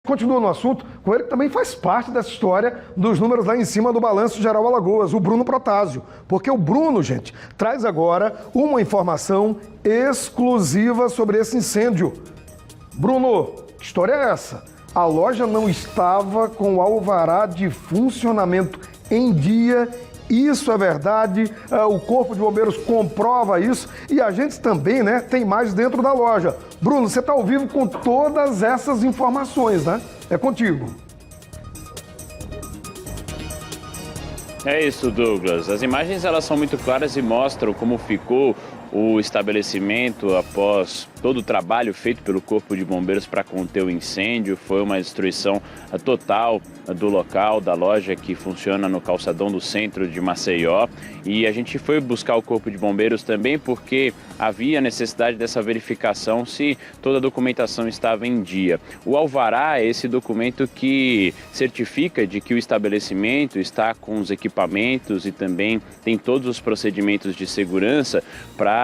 continua no assunto com ele que também faz parte dessa história dos números lá em cima do Balanço Geral Alagoas, o Bruno Protásio. Porque o Bruno, gente, traz agora uma informação exclusiva sobre esse incêndio. Bruno, que história é essa? A loja não estava com o alvará de funcionamento em dia. Isso é verdade, o Corpo de Bombeiros comprova isso e a gente também, né, tem mais dentro da loja. Bruno, você está ao vivo com todas essas informações, né? É contigo. É isso, Douglas. As imagens elas são muito claras e mostram como ficou o estabelecimento após todo o trabalho feito pelo Corpo de Bombeiros para conter o incêndio. Foi uma destruição total do local, da loja que funciona no calçadão do centro de Maceió. E a gente foi buscar o Corpo de Bombeiros também porque havia necessidade dessa verificação se toda a documentação estava em dia. O alvará é esse documento que certifica de que o estabelecimento está com os equipamentos e também tem todos os procedimentos de segurança para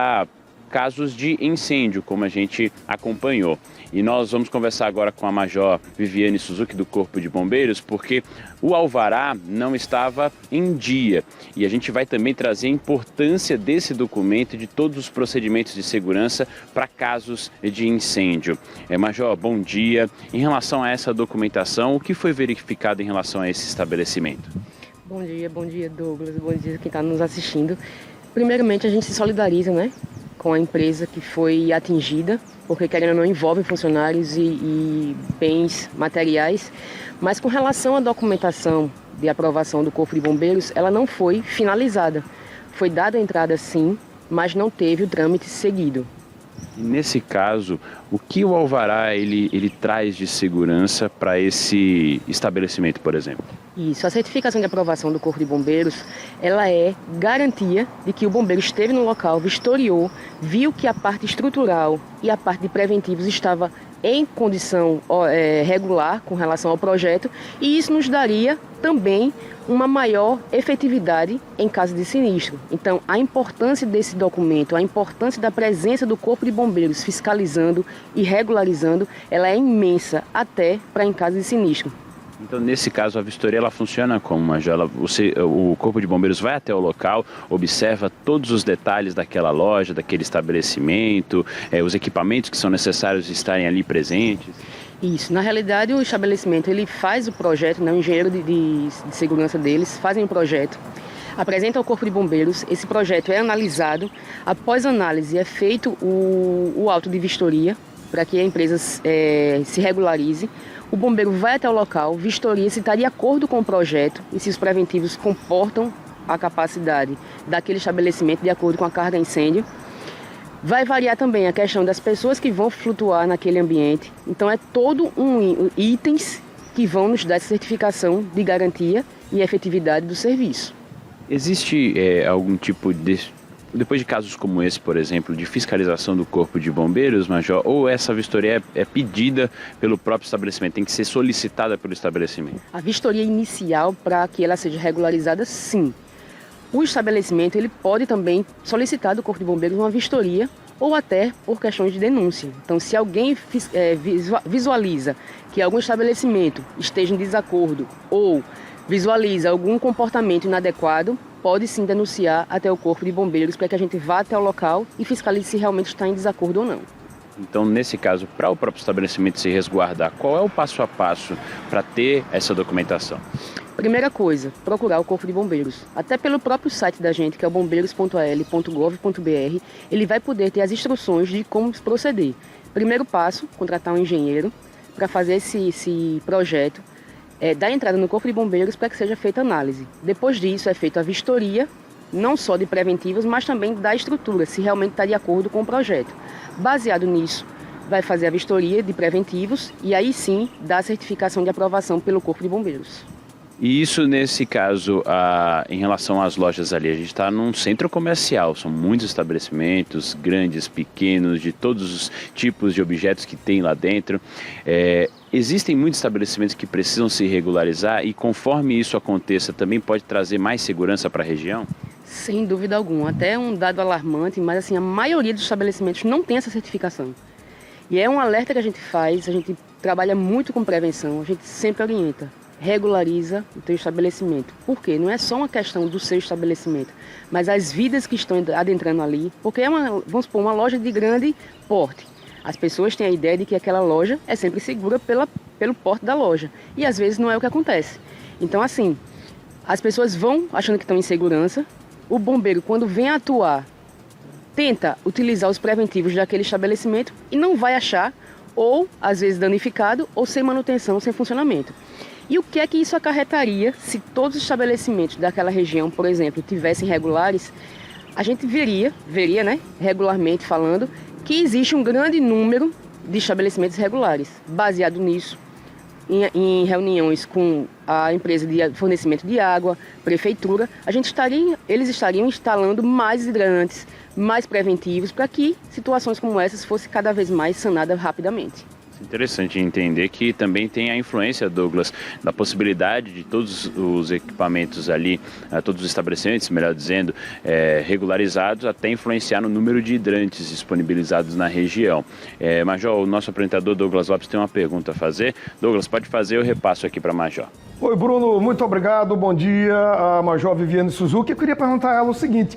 casos de incêndio, como a gente acompanhou. E nós vamos conversar agora com a Major Viviane Suzuki do Corpo de Bombeiros, porque o alvará não estava em dia. E a gente vai também trazer a importância desse documento e de todos os procedimentos de segurança para casos de incêndio. Major, bom dia. Em relação a essa documentação, o que foi verificado em relação a esse estabelecimento? Bom dia, Douglas. Bom dia quem está nos assistindo. Primeiramente, a gente se solidariza, né, com a empresa que foi atingida, porque querendo ou não envolve funcionários e bens materiais, mas com relação à documentação de aprovação do Corpo de Bombeiros, ela não foi finalizada. Foi dada a entrada sim, mas não teve o trâmite seguido. E nesse caso, o que o alvará ele traz de segurança para esse estabelecimento, por exemplo? Isso, a certificação de aprovação do Corpo de Bombeiros, ela é garantia de que o bombeiro esteve no local, vistoriou, viu que a parte estrutural e a parte de preventivos estava em condição regular com relação ao projeto, e isso nos daria também uma maior efetividade em caso de sinistro. Então, a importância desse documento, a importância da presença do Corpo de Bombeiros fiscalizando e regularizando, ela é imensa até para em caso de sinistro. Então, nesse caso, a vistoria ela funciona como, Major? O Corpo de Bombeiros vai até o local, observa todos os detalhes daquela loja, daquele estabelecimento, os equipamentos que são necessários estarem ali presentes? Isso. Na realidade, o estabelecimento ele faz o projeto, né, o engenheiro de segurança deles fazem o projeto, apresenta ao Corpo de Bombeiros, esse projeto é analisado, após análise é feito o auto de vistoria para que a empresa se regularize. O bombeiro vai até o local, vistoria se está de acordo com o projeto e se os preventivos comportam a capacidade daquele estabelecimento de acordo com a carga de incêndio. Vai variar também a questão das pessoas que vão flutuar naquele ambiente. Então é todo itens que vão nos dar essa certificação de garantia e efetividade do serviço. Existe algum tipo de, depois de casos como esse, por exemplo, de fiscalização do Corpo de Bombeiros, Major, ou essa vistoria é pedida pelo próprio estabelecimento, tem que ser solicitada pelo estabelecimento? A vistoria inicial, para que ela seja regularizada, sim. O estabelecimento ele pode também solicitar do Corpo de Bombeiros uma vistoria ou até por questões de denúncia. Então, se alguém visualiza que algum estabelecimento esteja em desacordo ou visualiza algum comportamento inadequado, pode sim denunciar até o Corpo de Bombeiros para que a gente vá até o local e fiscalize se realmente está em desacordo ou não. Então, nesse caso, para o próprio estabelecimento se resguardar, qual é o passo a passo para ter essa documentação? Primeira coisa, procurar o Corpo de Bombeiros. Até pelo próprio site da gente, que é o bombeiros.al.gov.br, ele vai poder ter as instruções de como proceder. Primeiro passo, contratar um engenheiro para fazer esse projeto, dar entrada no Corpo de Bombeiros para que seja feita análise. Depois disso é feita a vistoria, não só de preventivos, mas também da estrutura, se realmente está de acordo com o projeto. Baseado nisso, vai fazer a vistoria de preventivos e aí sim dá a certificação de aprovação pelo Corpo de Bombeiros. E isso, nesse caso, em relação às lojas ali, a gente está num centro comercial, são muitos estabelecimentos, grandes, pequenos, de todos os tipos de objetos que tem lá dentro. Existem muitos estabelecimentos que precisam se regularizar e conforme isso aconteça, também pode trazer mais segurança para a região? Sem dúvida alguma, até um dado alarmante, mas assim, a maioria dos estabelecimentos não tem essa certificação. E é um alerta que a gente faz, a gente trabalha muito com prevenção, a gente sempre orienta. Regulariza o teu estabelecimento. Por quê? Não é só uma questão do seu estabelecimento, mas as vidas que estão adentrando ali, porque é vamos supor, uma loja de grande porte. As pessoas têm a ideia de que aquela loja é sempre segura pelo porte da loja. E às vezes não é o que acontece. Então, assim, as pessoas vão achando que estão em segurança. O bombeiro, quando vem atuar, tenta utilizar os preventivos daquele estabelecimento e não vai achar, ou às vezes danificado, ou sem manutenção, sem funcionamento. E o que é que isso acarretaria se todos os estabelecimentos daquela região, por exemplo, tivessem regulares? A gente veria, né, regularmente falando, que existe um grande número de estabelecimentos regulares. Baseado nisso, em reuniões com a empresa de fornecimento de água, prefeitura, eles estariam instalando mais hidrantes, mais preventivos, para que situações como essas fossem cada vez mais sanadas rapidamente. Interessante entender que também tem a influência, Douglas, da possibilidade de todos os equipamentos ali, todos os estabelecimentos, melhor dizendo, regularizados, até influenciar no número de hidrantes disponibilizados na região. Major, o nosso apresentador Douglas Lopes tem uma pergunta a fazer. Douglas, pode fazer, eu repasso aqui para a Major. Oi, Bruno, muito obrigado. Bom dia, a Major Viviane Suzuki. Eu queria perguntar a ela o seguinte,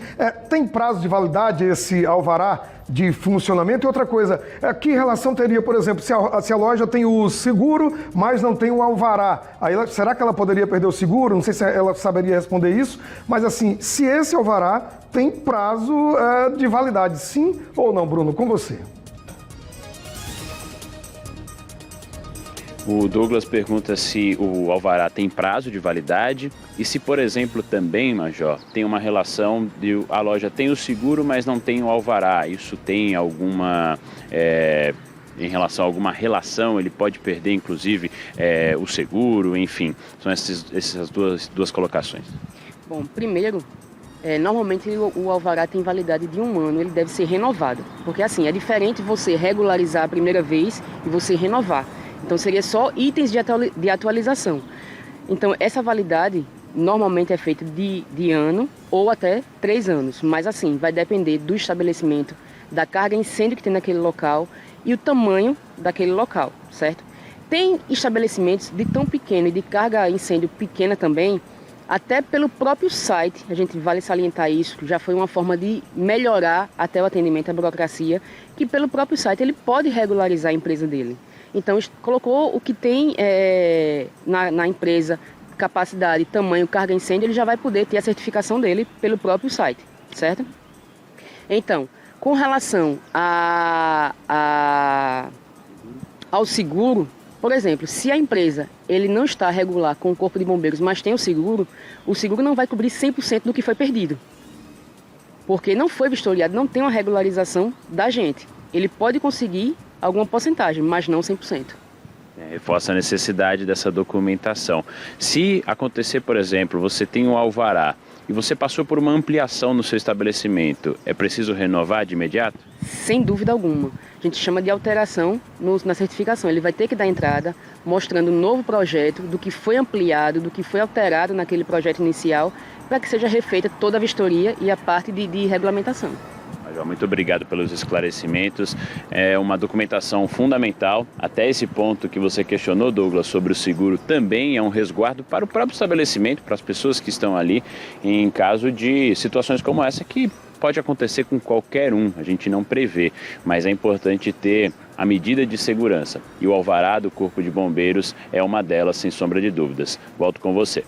tem prazo de validade esse alvará de funcionamento? E outra coisa, que relação teria, por exemplo, se a loja tem o seguro, mas não tem o alvará? Aí, será que ela poderia perder o seguro? Não sei se ela saberia responder isso, mas assim, se esse alvará tem prazo de validade, sim ou não, Bruno? Com você. O Douglas pergunta se o alvará tem prazo de validade e se, por exemplo, também, Major, tem uma relação de a loja tem o seguro, mas não tem o alvará. Isso tem alguma, em relação a alguma relação, ele pode perder, inclusive, o seguro, enfim. São essas duas colocações. Bom, primeiro, normalmente o alvará tem validade de 1 ano, ele deve ser renovado. Porque, assim, é diferente você regularizar a primeira vez e você renovar. Então, seria só itens de atualização. Então, essa validade normalmente é feita de ano ou até 3 anos. Mas, assim, vai depender do estabelecimento, da carga incêndio que tem naquele local e o tamanho daquele local, certo? Tem estabelecimentos de tão pequeno e de carga incêndio pequena também, até pelo próprio site, a gente vale salientar isso, já foi uma forma de melhorar até o atendimento à burocracia, que pelo próprio site ele pode regularizar a empresa dele. Então, colocou o que tem na empresa, capacidade, tamanho, carga, incêndio, ele já vai poder ter a certificação dele pelo próprio site, certo? Então, com relação ao seguro, por exemplo, se a empresa ele não está regular com o Corpo de Bombeiros, mas tem o seguro não vai cobrir 100% do que foi perdido. Porque não foi vistoriado, não tem uma regularização da gente. Ele pode conseguir alguma porcentagem, mas não 100%. Reforça a necessidade dessa documentação. Se acontecer, por exemplo, você tem um alvará e você passou por uma ampliação no seu estabelecimento, é preciso renovar de imediato? Sem dúvida alguma. A gente chama de alteração na certificação. Ele vai ter que dar entrada mostrando um novo projeto, do que foi ampliado, do que foi alterado naquele projeto inicial, para que seja refeita toda a vistoria e a parte de regulamentação. Muito obrigado pelos esclarecimentos. É uma documentação fundamental. Até esse ponto que você questionou, Douglas, sobre o seguro, também é um resguardo para o próprio estabelecimento, para as pessoas que estão ali, em caso de situações como essa, que pode acontecer com qualquer um, a gente não prevê, mas é importante ter a medida de segurança. E o alvará do Corpo de Bombeiros é uma delas, sem sombra de dúvidas. Volto com você.